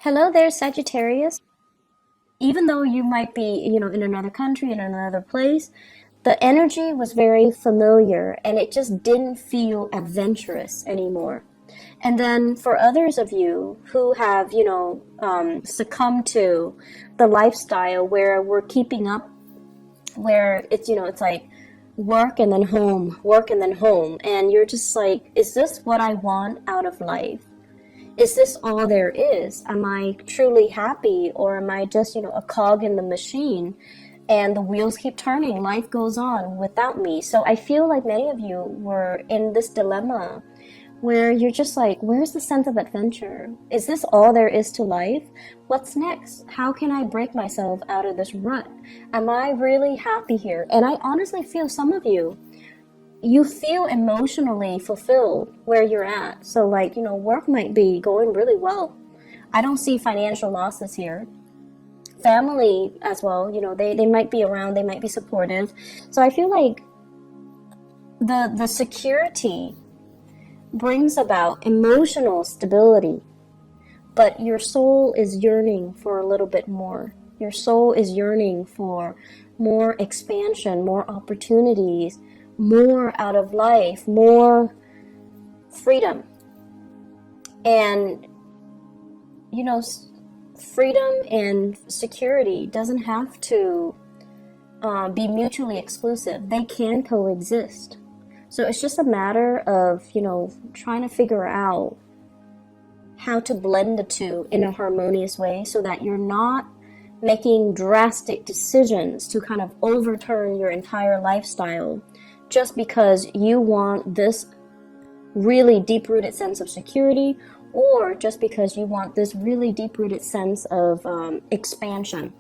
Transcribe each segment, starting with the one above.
Hello there, Sagittarius. Even though you might be, in another country, in another place, the energy was very familiar and it just didn't feel adventurous anymore. And then for others of you who have, succumbed to the lifestyle where we're keeping up, where it's like work and then home. And you're just like, is this what I want out of life? Is this all there is? Am I truly happy, or am I just, a cog in the machine and the wheels keep turning? Life goes on without me. So I feel like many of you were in this dilemma where you're just like, where's the sense of adventure? Is this all there is to life? What's next? How can I break myself out of this rut? Am I really happy here? And I honestly feel some of you feel emotionally fulfilled where you're at. So like, work might be going really well. I don't see financial losses here. Family as well, they might be around, they might be supportive. So I feel like the security brings about emotional stability, but your soul is yearning for a little bit more. Your soul is yearning for more expansion, more opportunities, more out of life, more freedom. And freedom and security doesn't have to be mutually exclusive. They can coexist. So it's just a matter of trying to figure out how to blend the two in a harmonious way, so that you're not making drastic decisions to kind of overturn your entire lifestyle just because you want this really deep-rooted sense of security, or just because you want this really deep-rooted sense of expansion.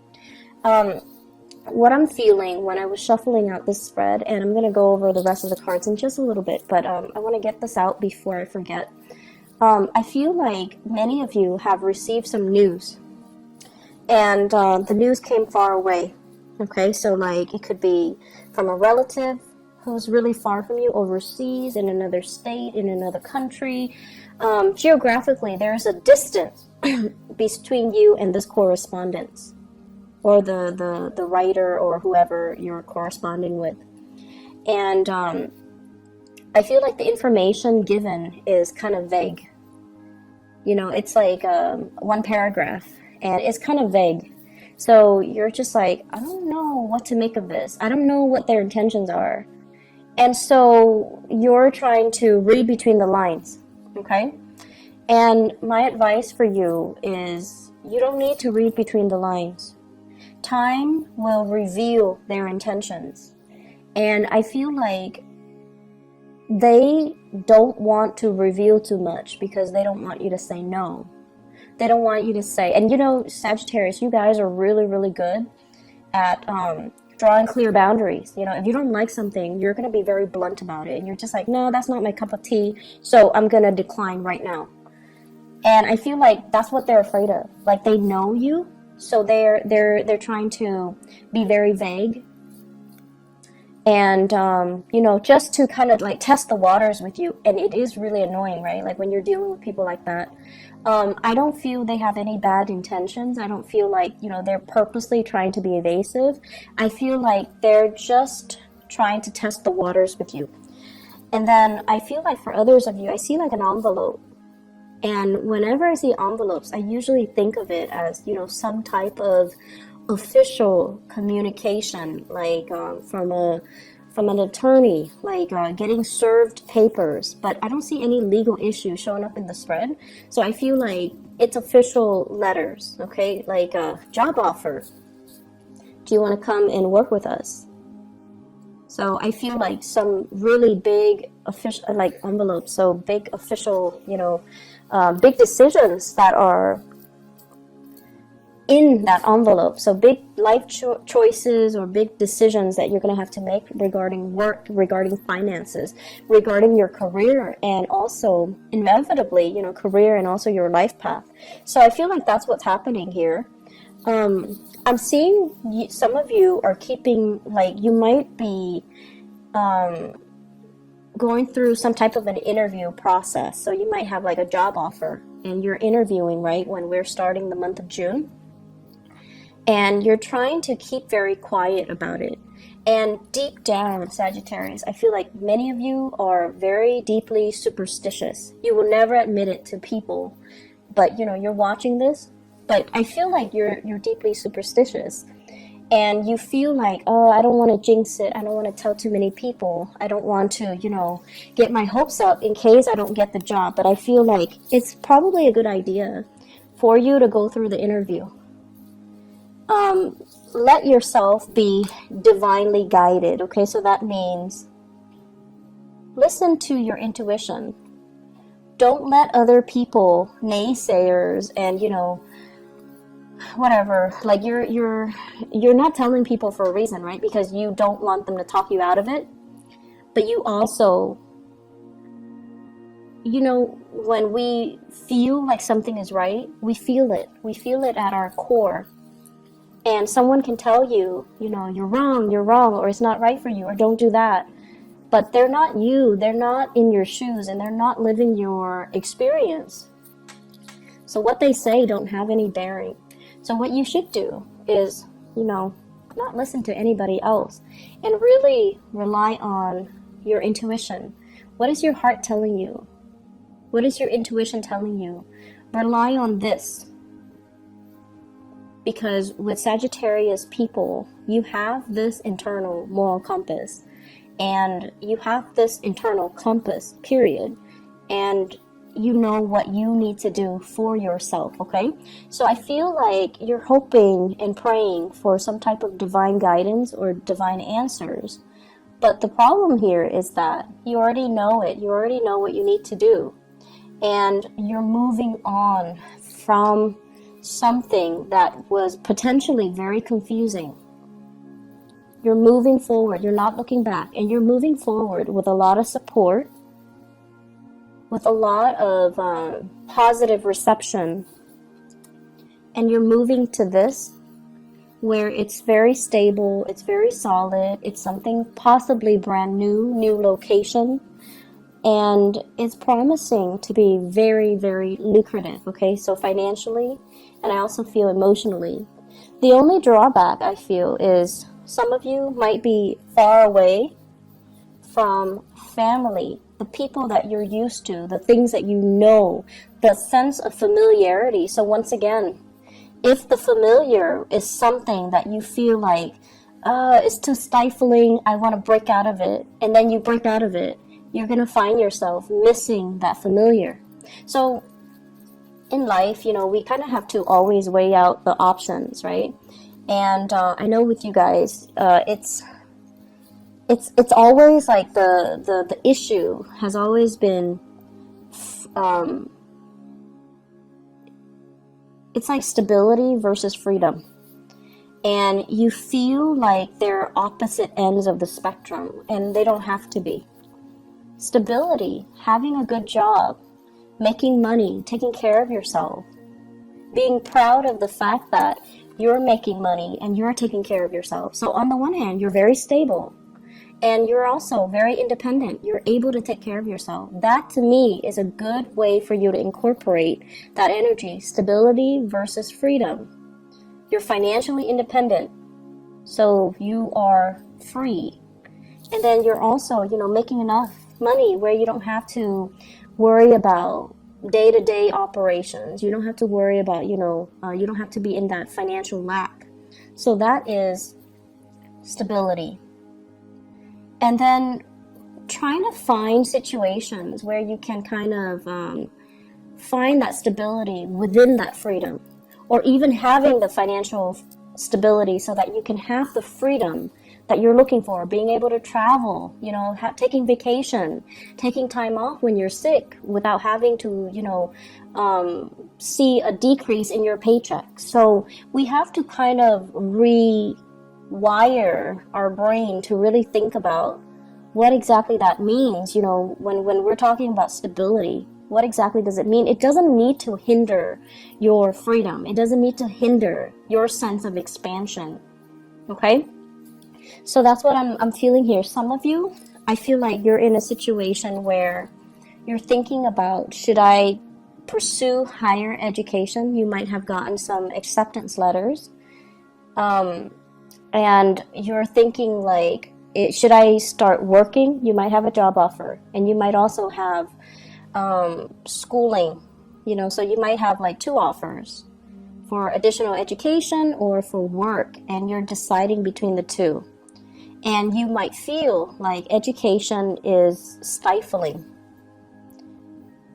What I'm feeling when I was shuffling out this spread, and I'm going to go over the rest of the cards in just a little bit, but I want to get this out before I forget. I feel like many of you have received some news, and the news came far away. Okay, so like it could be from a relative who's really far from you, overseas, in another state, in another country. Geographically, there's a distance between you and this correspondence, or the writer, or whoever you're corresponding with. And I feel like the information given is kind of vague. It's like one paragraph, and it's kind of vague. So you're just like, I don't know what to make of this. I don't know what their intentions are. And so you're trying to read between the lines, okay? And my advice for you is you don't need to read between the lines. Time will reveal their intentions. And I feel like they don't want to reveal too much because they don't want you to say no. They don't want you to say, and Sagittarius, you guys are really, really good at drawing clear boundaries. If you don't like something, you're going to be very blunt about it, and you're just like, no, that's not my cup of tea, so I'm going to decline right now. And I feel like that's what they're afraid of. Like, they know you, so they're trying to be very vague, and just to kind of like test the waters with you. And it is really annoying, right? Like when you're dealing with people like that. I don't feel they have any bad intentions. I don't feel like, they're purposely trying to be evasive. I feel like they're just trying to test the waters with you. And then I feel like for others of you, I see like an envelope. And whenever I see envelopes, I usually think of it as, some type of official communication, like from an attorney, like getting served papers. But I don't see any legal issue showing up in the spread. So I feel like it's official letters, okay? Like a job offer. Do you want to come and work with us? So I feel like some really big official, like envelopes, so big official, big decisions that are in that envelope. So big life choices or big decisions that you're going to have to make regarding work, regarding finances, regarding your career, and also inevitably, career and also your life path. So I feel like that's what's happening here. I'm seeing some of you are keeping, like, you might be going through some type of an interview process. So you might have like a job offer and you're interviewing, right, when we're starting the month of June. And you're trying to keep very quiet about it. And deep down, Sagittarius, I feel like many of you are very deeply superstitious. You will never admit it to people, but you know, you're watching this, but I feel like you're deeply superstitious. And you feel like, oh, I don't want to jinx it. I don't want to tell too many people. I don't want to, you know, get my hopes up in case I don't get the job. But I feel like it's probably a good idea for you to go through the interview. Let yourself be divinely guided, okay? So that means listen to your intuition. Don't let other people, naysayers, and you know, whatever, like you're not telling people for a reason, right? Because you don't want them to talk you out of it. But you also, you know, when we feel like something is right, we feel it at our core. And someone can tell you, you know, you're wrong, or it's not right for you, or don't do that. But they're not you, they're not in your shoes, and they're not living your experience. So what they say don't have any bearing. So what you should do is, you know, not listen to anybody else and really rely on your intuition. What is your heart telling you? What is your intuition telling you? Rely on this. Because with Sagittarius people, you have this internal moral compass, and you have this internal compass, period. And you know what you need to do for yourself, okay? So I feel like you're hoping and praying for some type of divine guidance or divine answers. But the problem here is that you already know it. You already know what you need to do. And you're moving on from something that was potentially very confusing. You're moving forward. You're not looking back. And you're moving forward with a lot of support, with a lot of positive reception. And you're moving to this where it's very stable, it's very solid, it's something possibly brand new location, and it's promising to be very, very lucrative, okay? So financially, and I also feel emotionally. The only drawback I feel is some of you might be far away from family, the people that you're used to, the things that you know, the sense of familiarity. So once again, if the familiar is something that you feel like, it's too stifling, I want to break out of it, and then you break out of it, you're going to find yourself missing that familiar. So in life, you know, we kind of have to always weigh out the options, right? And I know with you guys, it's always like the issue has always been, it's like stability versus freedom. And you feel like they're opposite ends of the spectrum, and they don't have to be. Stability, having a good job, making money, taking care of yourself, being proud of the fact that you're making money and you're taking care of yourself. So on the one hand, you're very stable and you're also very independent. You're able to take care of yourself. That to me is a good way for you to incorporate that energy, stability versus freedom. You're financially independent, so you are free. And then you're also, you know, making enough money where you don't have to worry about day-to-day operations. You don't have to worry about, you know, you don't have to be in that financial lack. So that is stability. And then trying to find situations where you can kind of find that stability within that freedom, or even having the financial stability so that you can have the freedom that you're looking for, being able to travel, you know, taking vacation, taking time off when you're sick without having to, you know, see a decrease in your paycheck. So we have to kind of rewire our brain to really think about what exactly that means. You know, when we're talking about stability, what exactly does it mean? It doesn't need to hinder your freedom. It doesn't need to hinder your sense of expansion. Okay? So that's what I'm feeling here. Some of you, I feel like you're in a situation where you're thinking about, should I pursue higher education? You might have gotten some acceptance letters. And you're thinking like, should I start working? You might have a job offer, and you might also have schooling, so you might have like 2 offers for additional education or for work, and you're deciding between the 2. And you might feel like education is stifling.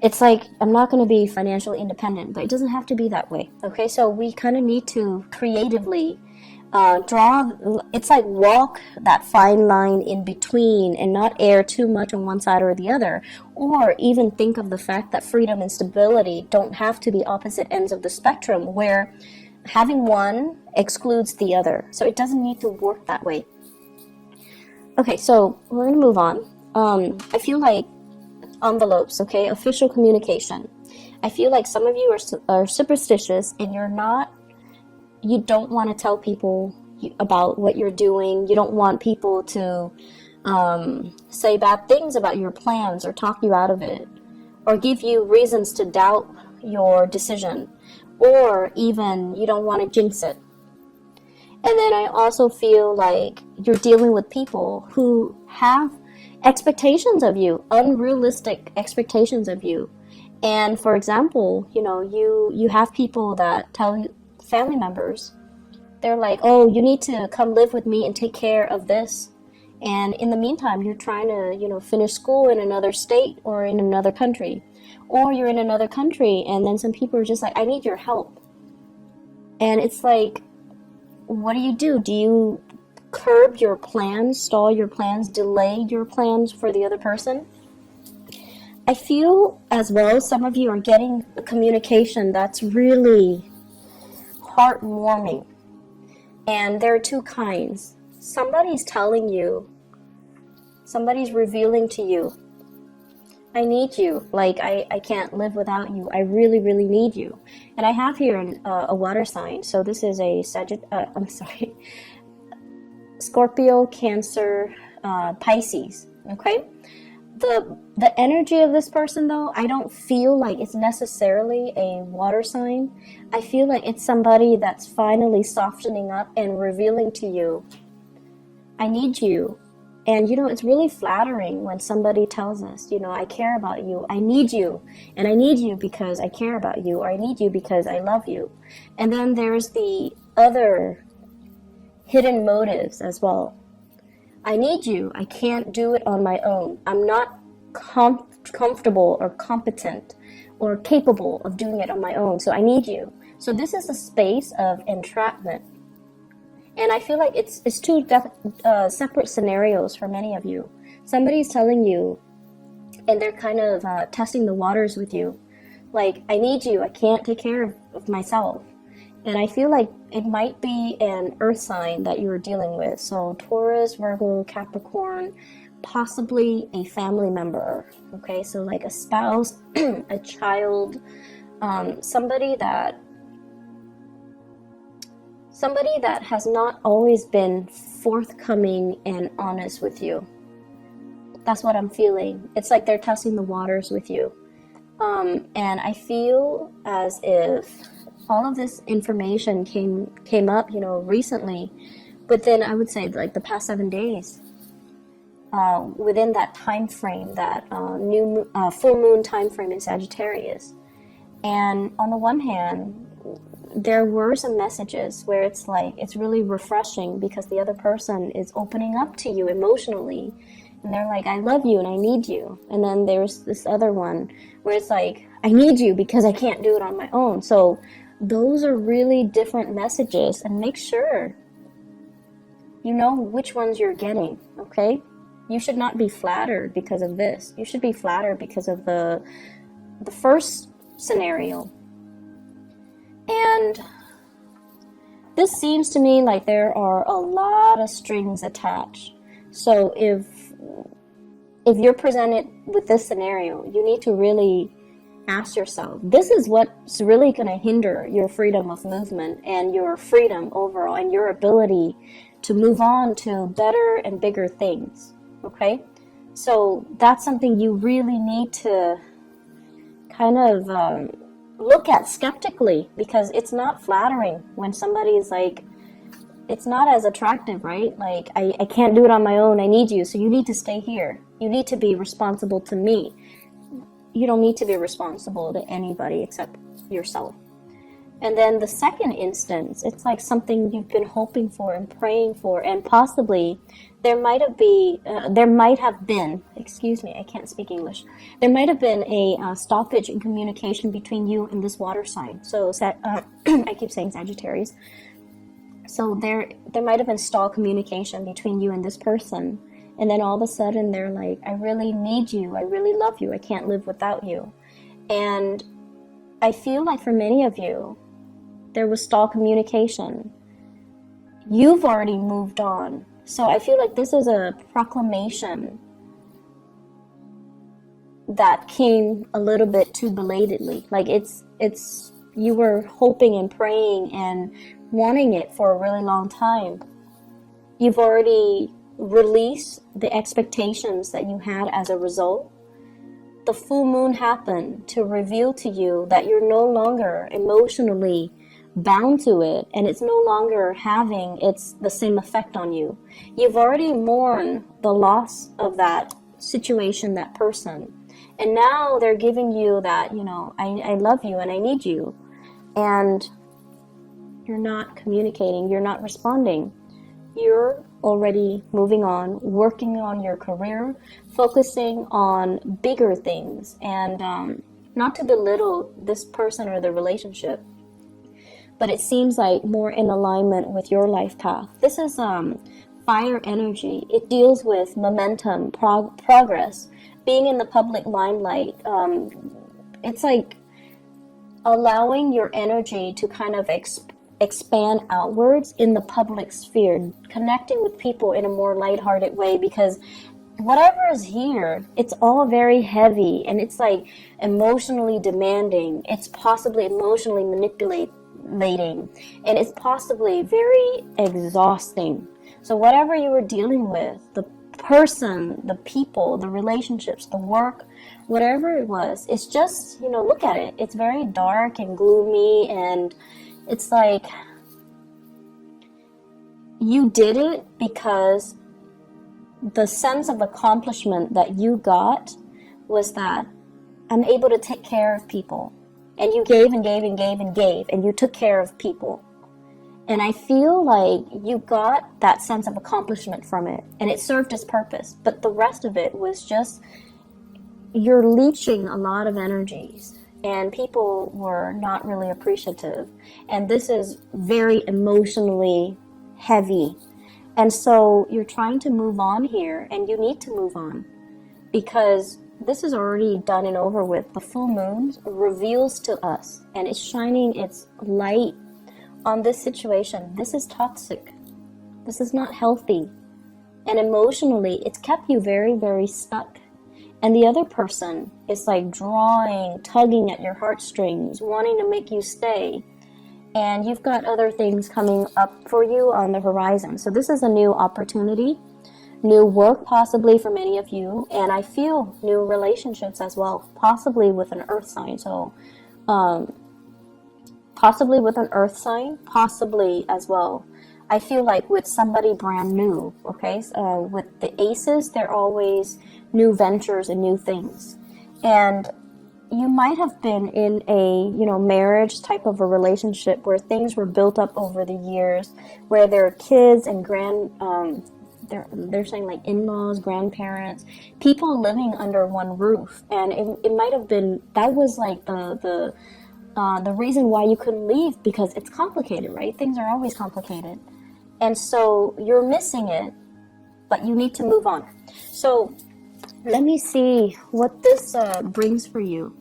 It's like, I'm not going to be financially independent, but it doesn't have to be that way. Okay, so we kind of need to creatively it's like walk that fine line in between and not err too much on one side or the other, or even think of the fact that freedom and stability don't have to be opposite ends of the spectrum where having one excludes the other. So it doesn't need to work that way. Okay, so we're going to move on. I feel like envelopes, okay, official communication. I feel like some of you are superstitious, and you don't want to tell people about what you're doing. You don't want people to say bad things about your plans or talk you out of it, or give you reasons to doubt your decision, or even you don't want to jinx it. And then I also feel like you're dealing with people who have expectations of you, unrealistic expectations of you. And for example, you have people that tell you, family members, they're like, oh, you need to come live with me and take care of this. And in the meantime, you're trying to, finish school in another state or in another country. Or you're in another country, and then some people are just like, I need your help. And it's like, what do? Do you curb your plans, stall your plans, delay your plans for the other person? I feel as well some of you are getting a communication that's really heartwarming. And there are 2 kinds. Somebody's telling you, somebody's revealing to you, I need you. Like, I can't live without you. I really, really need you. And I have here a water sign. So this is a Scorpio, Cancer, Pisces. Okay? The energy of this person, though, I don't feel like it's necessarily a water sign. I feel like it's somebody that's finally softening up and revealing to you, I need you. And, it's really flattering when somebody tells us, I care about you, I need you, and I need you because I care about you, or I need you because I love you. And then there's the other hidden motives as well. I need you. I can't do it on my own. I'm not comfortable or competent or capable of doing it on my own. So I need you. So this is a space of entrapment. And I feel like it's 2 separate scenarios for many of you. Somebody's telling you, and they're kind of testing the waters with you. Like, I need you. I can't take care of myself. And I feel like it might be an earth sign that you're dealing with. So Taurus, Virgo, Capricorn, possibly a family member. Okay, so like a spouse, a child, somebody that has not always been forthcoming and honest with you. That's what I'm feeling. It's like they're testing the waters with you. And I feel as if all of this information came up, recently, but then I would say like the past 7 days, within that time frame, that full moon time frame in Sagittarius. And on the one hand, there were some messages where it's like, it's really refreshing because the other person is opening up to you emotionally. And they're like, I love you and I need you. And then there's this other one where it's like, I need you because I can't do it on my own. So those are really different messages, and make sure you know which ones you're getting, okay? You should not be flattered because of this. You should be flattered because of the first scenario. And this seems to me like there are a lot of strings attached. So if you're presented with this scenario, you need to really ask yourself, this is what's really going to hinder your freedom of movement and your freedom overall and your ability to move on to better and bigger things, okay? So that's something you really need to kind of look at skeptically, because it's not flattering when somebody's like, it's not as attractive, right? Like, I can't do it on my own, I need you, so you need to stay here. You need to be responsible to me. You don't need to be responsible to anybody except yourself. And then the second instance, it's like something you've been hoping for and praying for, and possibly there might have been, excuse me, I can't speak English. There might have been a stoppage in communication between you and this water sign. So I keep saying Sagittarius. So there might have been stalled communication between you and this person. And then all of a sudden they're like, I really need you. I really love you. I can't live without you. And I feel like for many of you, there was stalled communication. You've already moved on. So I feel like this is a proclamation that came a little bit too belatedly. Like it's you were hoping and praying and wanting it for a really long time. You've already released the expectations that you had as a result. The full moon happened to reveal to you that you're no longer emotionally bound to it, and it's no longer having the same effect on you. You've already mourned the loss of that situation, that person, and now they're giving you that, I love you and I need you, and you're not communicating, you're not responding. You're already moving on, working on your career, focusing on bigger things, and not to belittle this person or the relationship, but it seems like more in alignment with your life path. This is fire energy. It deals with momentum, progress, being in the public limelight. It's like allowing your energy to kind of expand outwards in the public sphere, connecting with people in a more lighthearted way, because whatever is here, it's all very heavy, and it's like emotionally demanding. It's possibly emotionally manipulating, and it's possibly very exhausting. So whatever you were dealing with, the person, the people, the relationships, the work, whatever it was, it's just, look at it. It's very dark and gloomy, and it's like you did it because the sense of accomplishment that you got was that I'm able to take care of people. And you gave and gave and gave and gave, and you took care of people. And I feel like you got that sense of accomplishment from it, and it served its purpose. But the rest of it was just, you're leeching a lot of energies, and people were not really appreciative. And this is very emotionally heavy. And so you're trying to move on here, and you need to move on, because this is already done and over with. The full moon reveals to us, and it's shining its light on this situation. This is toxic. This is not healthy. And emotionally, it's kept you very, very stuck. And the other person is like drawing, tugging at your heartstrings, wanting to make you stay. And you've got other things coming up for you on the horizon. So this is a new opportunity. New work possibly for many of you, and I feel new relationships as well, possibly with an earth sign. So possibly with an earth sign, possibly as well, I feel like with somebody brand new. Okay, with the aces, they're always new ventures and new things. And you might have been in a marriage type of a relationship where things were built up over the years, where there are kids and they're saying like in-laws, grandparents, people living under one roof. And it might have been, that was like the reason why you couldn't leave, because it's complicated, right? Things are always complicated. And so you're missing it, but you need to move on. So let me see what this brings for you.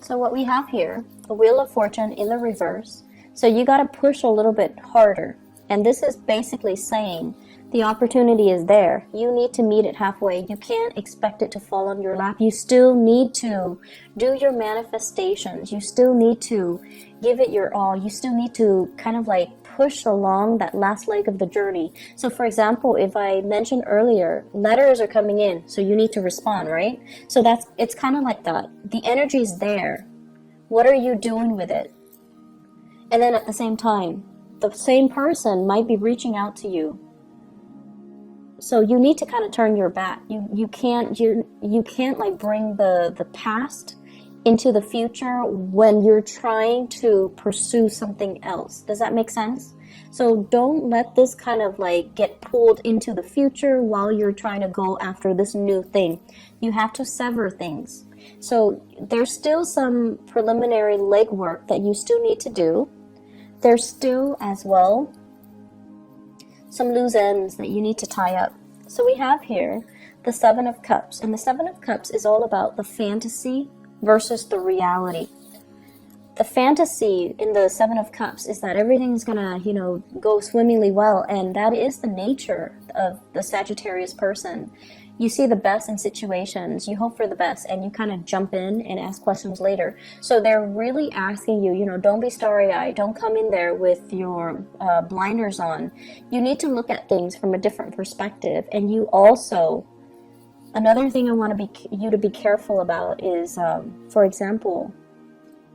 So what we have here, the Wheel of Fortune in the reverse. So you got to push a little bit harder. And this is basically saying The opportunity is there. You need to meet it halfway. You can't expect it to fall on your lap. You still need to do your manifestations. You still need to give it your all. You still need to kind of like push along that last leg of the journey. So for example, if I mentioned earlier, letters are coming in, so you need to respond, right? So it's kind of like that. The energy is there. What are you doing with it? And then at the same time, the same person might be reaching out to you. So you need to kind of turn your back. You can't like bring the past into the future when you're trying to pursue something else. Does that make sense? So don't let this kind of like get pulled into the future while you're trying to go after this new thing. You have to sever things. So there's still some preliminary legwork that you still need to do. There's still as well some loose ends that you need to tie up. So we have here the Seven of Cups, and the Seven of Cups is all about the fantasy versus the reality. The fantasy in the Seven of Cups is that everything's gonna, go swimmingly well, and that is the nature of the Sagittarius person. You see the best in situations, you hope for the best, and you kind of jump in and ask questions later. So they're really asking you, don't be starry-eyed. Don't come in there with your blinders on. You need to look at things from a different perspective. And you also, another thing I want you to be careful about is, for example,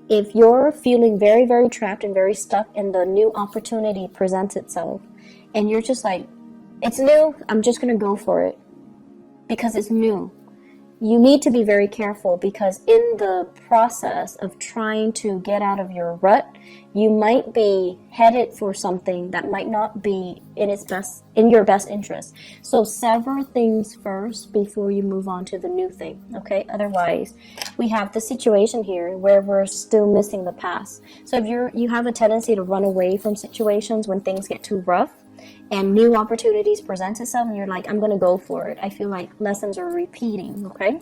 if you're feeling very, very trapped and very stuck and the new opportunity presents itself, and you're just like, it's new, I'm just going to go for it. Because it's new. You need to be very careful, because in the process of trying to get out of your rut, you might be headed for something that might not be in your best interest. So sever things first before you move on to the new thing, okay? Otherwise, we have the situation here where we're still missing the past. So if you have a tendency to run away from situations when things get too rough, and new opportunities present itself, and you're like, I'm going to go for it. I feel like lessons are repeating, okay?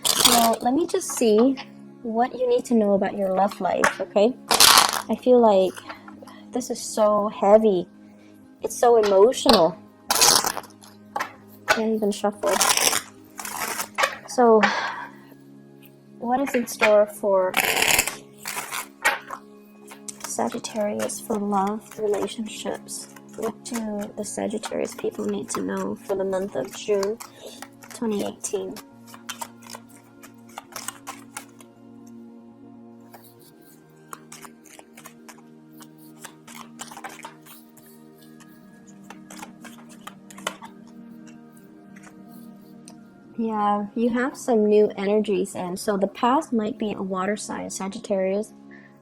So let me just see what you need to know about your love life, okay? I feel like this is so heavy. It's so emotional. Can't even shuffle. So what is in store for Sagittarius for love, relationships? What do the Sagittarius people need to know for the month of June 2018? Yeah, you have some new energies, and so the past might be a water sign, Sagittarius.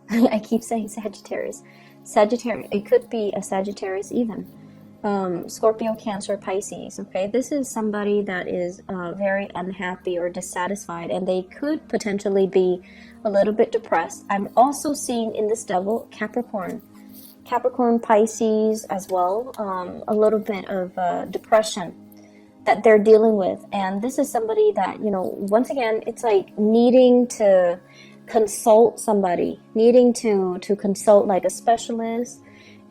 I keep saying Sagittarius. Sagittarius, it could be a Sagittarius even. Scorpio, Cancer, Pisces, okay? This is somebody that is very unhappy or dissatisfied, and they could potentially be a little bit depressed. I'm also seeing in this devil, Capricorn, Pisces as well, a little bit of depression that they're dealing with. And this is somebody that, once again, it's like needing to consult somebody, needing to consult like a specialist,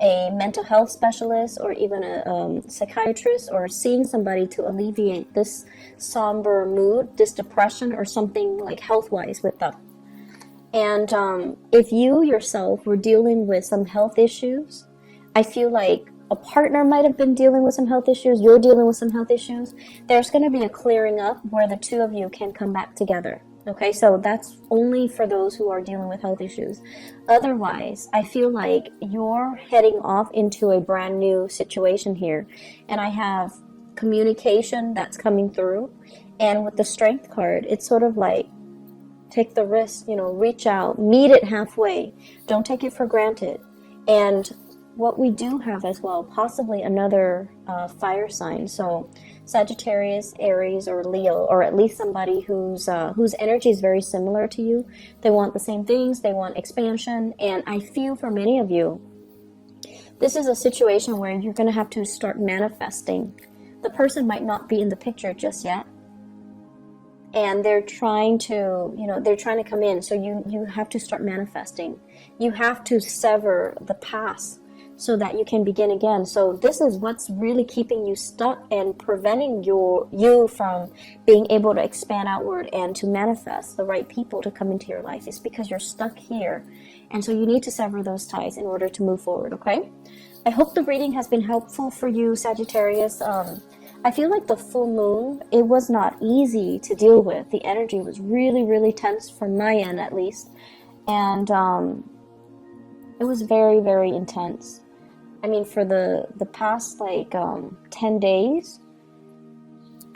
a mental health specialist, or even a psychiatrist, or seeing somebody to alleviate this somber mood, this depression, or something like health-wise with them. And if you yourself were dealing with some health issues, I feel like a partner might have been dealing with some health issues, you're dealing with some health issues, there's going to be a clearing up where the two of you can come back together. Okay, so that's only for those who are dealing with health issues. Otherwise, I feel like you're heading off into a brand new situation here. And I have communication that's coming through. And with the Strength card, it's sort of like, take the risk, reach out, meet it halfway. Don't take it for granted. And what we do have as well, possibly another fire sign. So Sagittarius, Aries, or Leo, or at least somebody whose energy is very similar to you. They want the same things. They want expansion. And I feel for many of you, this is a situation where you're going to have to start manifesting. The person might not be in the picture just yet. And they're trying to, they're trying to come in. So you have to start manifesting. You have to sever the past. so that you can begin again. So this is what's really keeping you stuck and preventing you from being able to expand outward and to manifest the right people to come into your life. It's because you're stuck here. And so you need to sever those ties in order to move forward, okay? I hope the reading has been helpful for you, Sagittarius. I feel like the full moon, it was not easy to deal with. The energy was really, really tense from my end, at least. And it was very, very intense. I mean, for the past like 10 days,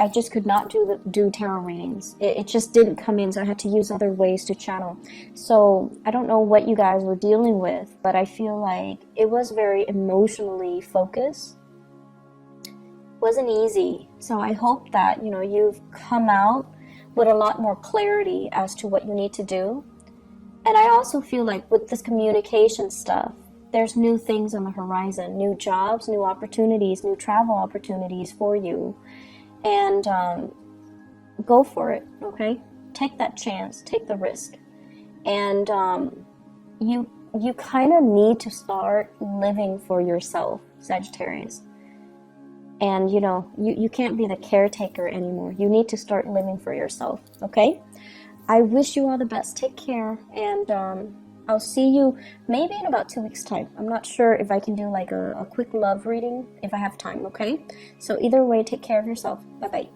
I just could not do tarot readings. It just didn't come in, so I had to use other ways to channel. So I don't know what you guys were dealing with, but I feel like it was very emotionally focused. It wasn't easy. So I hope that, you know, you've come out with a lot more clarity as to what you need to do. And I also feel like with this communication stuff, there's new things on the horizon, new jobs, new opportunities, new travel opportunities for you. And go for it, okay? Take that chance, take the risk. And you kind of need to start living for yourself, Sagittarius. And, you know, you can't be the caretaker anymore. You need to start living for yourself, okay? I wish you all the best. Take care, and I'll see you maybe in about 2 weeks' time. I'm not sure if I can do like a quick love reading if I have time, okay? So either way, take care of yourself. Bye-bye.